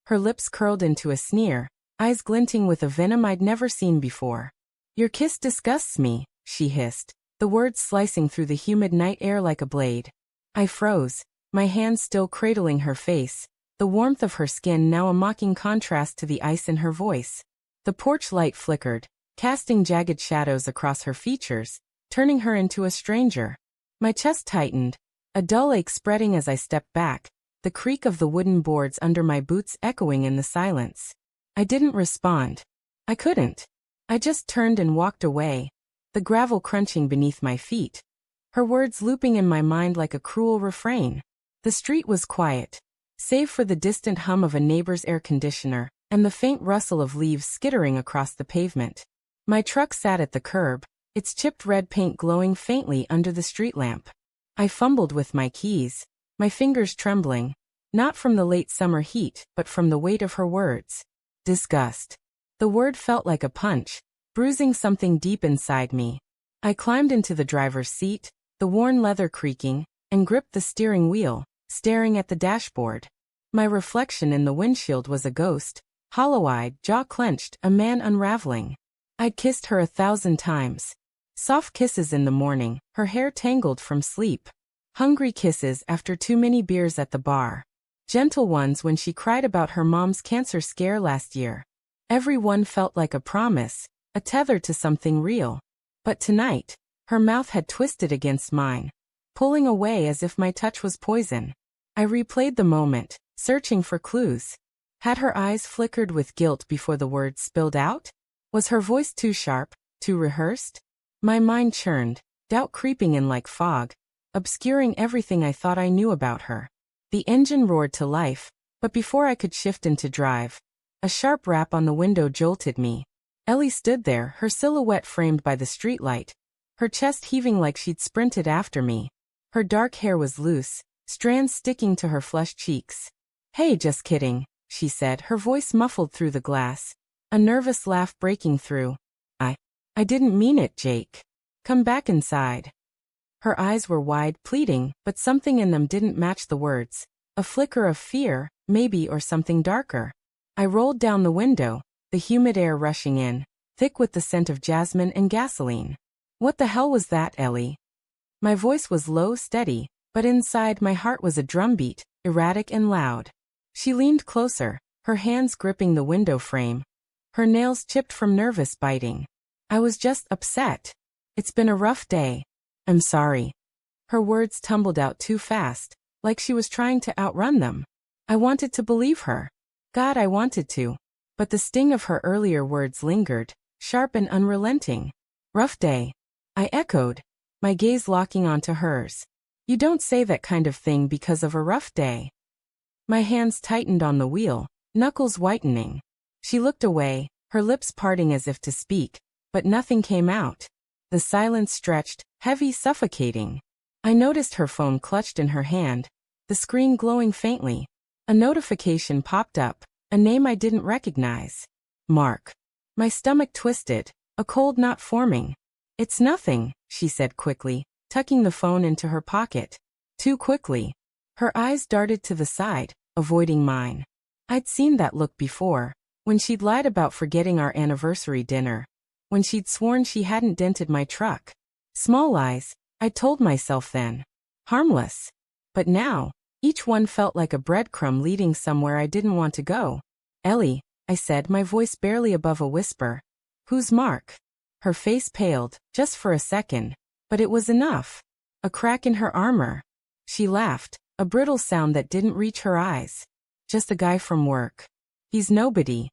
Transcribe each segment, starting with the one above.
Her lips curled into a sneer, eyes glinting with a venom I'd never seen before. "Your kiss disgusts me," she hissed, the words slicing through the humid night air like a blade. I froze, my hands still cradling her face, the warmth of her skin now a mocking contrast to the ice in her voice. The porch light flickered, casting jagged shadows across her features, turning her into a stranger. My chest tightened, a dull ache spreading as I stepped back, the creak of the wooden boards under my boots echoing in the silence. I didn't respond. I couldn't. I just turned and walked away, the gravel crunching beneath my feet. Her words looping in my mind like a cruel refrain. The street was quiet, save for the distant hum of a neighbor's air conditioner, and the faint rustle of leaves skittering across the pavement. My truck sat at the curb, its chipped red paint glowing faintly under the street lamp. I fumbled with my keys, my fingers trembling, not from the late summer heat, but from the weight of her words. Disgust. The word felt like a punch, bruising something deep inside me. I climbed into the driver's seat, the worn leather creaking, and gripped the steering wheel, staring at the dashboard. My reflection in the windshield was a ghost, hollow-eyed, jaw clenched, a man unraveling. I'd kissed her 1,000 times. Soft kisses in the morning, her hair tangled from sleep. Hungry kisses after too many beers at the bar. Gentle ones when she cried about her mom's cancer scare last year. Every one felt like a promise, a tether to something real. But tonight, her mouth had twisted against mine, pulling away as if my touch was poison. I replayed the moment, searching for clues. Had her eyes flickered with guilt before the words spilled out? Was her voice too sharp, too rehearsed? My mind churned, doubt creeping in like fog, obscuring everything I thought I knew about her. The engine roared to life, but before I could shift into drive, a sharp rap on the window jolted me. Ellie stood there, her silhouette framed by the streetlight, her chest heaving like she'd sprinted after me. Her dark hair was loose, strands sticking to her flushed cheeks. "Hey, just kidding," she said, her voice muffled through the glass, a nervous laugh breaking through. I didn't mean it, Jake. Come back inside." Her eyes were wide, pleading, but something in them didn't match the words. A flicker of fear, maybe, or something darker. I rolled down the window, the humid air rushing in, thick with the scent of jasmine and gasoline. "What the hell was that, Ellie?" My voice was low, steady, but inside my heart was a drumbeat, erratic and loud. She leaned closer, her hands gripping the window frame, her nails chipped from nervous biting. "I was just upset. It's been a rough day. I'm sorry." Her words tumbled out too fast, like she was trying to outrun them. I wanted to believe her. God, I wanted to. But the sting of her earlier words lingered, sharp and unrelenting. "Rough day," I echoed, my gaze locking onto hers. "You don't say that kind of thing because of a rough day." My hands tightened on the wheel, knuckles whitening. She looked away, her lips parting as if to speak, but nothing came out. The silence stretched, heavy, suffocating. I noticed her phone clutched in her hand, the screen glowing faintly. A notification popped up, a name I didn't recognize. Mark. My stomach twisted, a cold knot forming. "It's nothing," she said quickly, tucking the phone into her pocket. Too quickly. Her eyes darted to the side, avoiding mine. I'd seen that look before, when she'd lied about forgetting our anniversary dinner, when she'd sworn she hadn't dented my truck. Small lies, I told myself then. Harmless. But now, each one felt like a breadcrumb leading somewhere I didn't want to go. "Ellie," I said, my voice barely above a whisper. "Who's Mark?" Her face paled, just for a second, but it was enough. A crack in her armor. She laughed, a brittle sound that didn't reach her eyes. "Just a guy from work. He's nobody."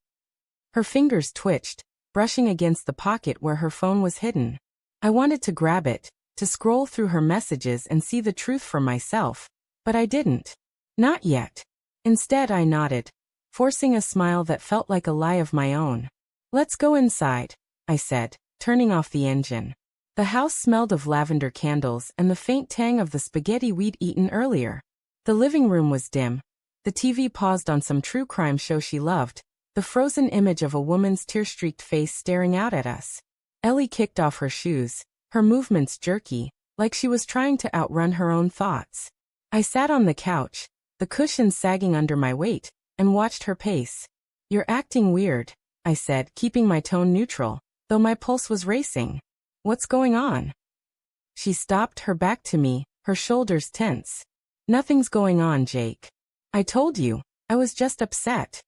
Her fingers twitched, brushing against the pocket where her phone was hidden. I wanted to grab it, to scroll through her messages and see the truth for myself, but I didn't. Not yet. Instead, I nodded, forcing a smile that felt like a lie of my own. "Let's go inside," I said, turning off the engine. The house smelled of lavender candles and the faint tang of the spaghetti we'd eaten earlier. The living room was dim. The TV paused on some true crime show she loved, the frozen image of a woman's tear-streaked face staring out at us. Ellie kicked off her shoes, her movements jerky, like she was trying to outrun her own thoughts. I sat on the couch, the cushions sagging under my weight, and watched her pace. "You're acting weird," I said, keeping my tone neutral, though my pulse was racing. "What's going on?" She stopped, her back to me, her shoulders tense. "Nothing's going on, Jake. I told you, I was just upset."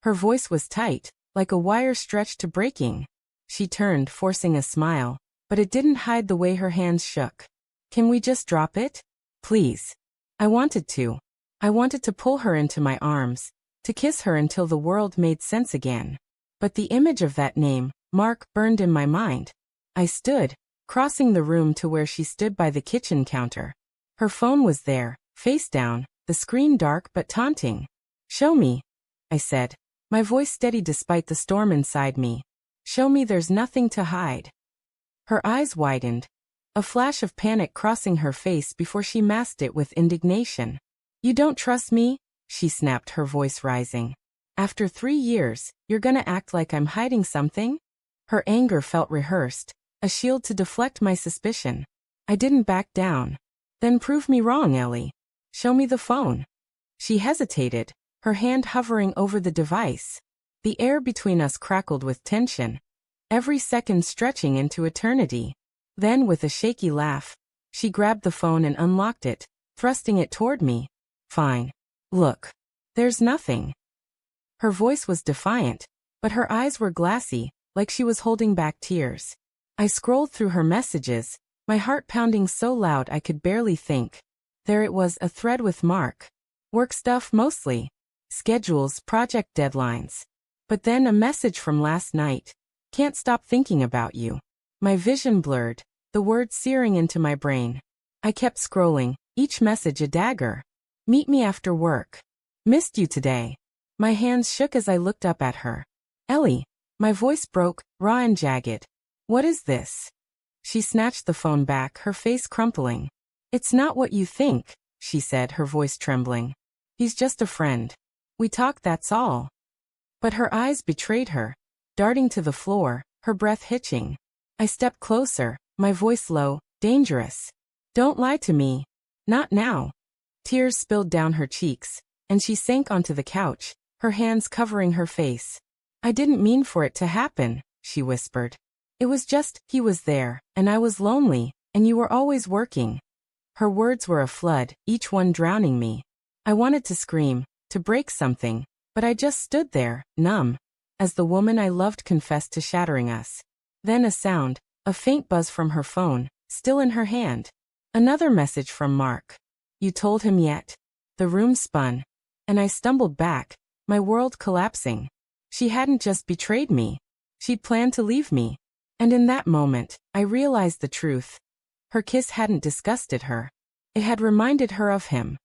Her voice was tight, like a wire stretched to breaking. She turned, forcing a smile, but it didn't hide the way her hands shook. "Can we just drop it? Please." I wanted to. I wanted to pull her into my arms, to kiss her until the world made sense again. But the image of that name, Mark, burned in my mind. I stood, crossing the room to where she stood by the kitchen counter. Her phone was there, face down, the screen dark but taunting. "Show me," I said, my voice steady despite the storm inside me. "Show me there's nothing to hide." Her eyes widened, a flash of panic crossing her face before she masked it with indignation. "You don't trust me?" she snapped, her voice rising. "After 3 years, you're gonna act like I'm hiding something?" Her anger felt rehearsed, a shield to deflect my suspicion. I didn't back down. "Then prove me wrong, Ellie. Show me the phone." She hesitated, her hand hovering over the device. The air between us crackled with tension, every second stretching into eternity. Then, with a shaky laugh, she grabbed the phone and unlocked it, thrusting it toward me. "Fine. Look. There's nothing." Her voice was defiant, but her eyes were glassy, like she was holding back tears. I scrolled through her messages, my heart pounding so loud I could barely think. There it was, a thread with Mark. Work stuff mostly. Schedules, project deadlines. But then a message from last night. "Can't stop thinking about you." My vision blurred, the words searing into my brain. I kept scrolling, each message a dagger. "Meet me after work. Missed you today." My hands shook as I looked up at her. "Ellie." My voice broke, raw and jagged. "What is this?" She snatched the phone back, her face crumpling. "It's not what you think," she said, her voice trembling. "He's just a friend. We talk, that's all." But her eyes betrayed her. Darting to the floor, her breath hitching. I stepped closer, my voice low, dangerous. "Don't lie to me. Not now." Tears spilled down her cheeks, and she sank onto the couch, her hands covering her face. "I didn't mean for it to happen," she whispered. "It was just, he was there, and I was lonely, and you were always working." Her words were a flood, each one drowning me. I wanted to scream, to break something, but I just stood there, numb, as the woman I loved confessed to shattering us. Then a sound, a faint buzz from her phone, still in her hand. Another message from Mark. "You told him yet?" The room spun, and I stumbled back, my world collapsing. She hadn't just betrayed me. She'd planned to leave me. And in that moment, I realized the truth. Her kiss hadn't disgusted her. It had reminded her of him.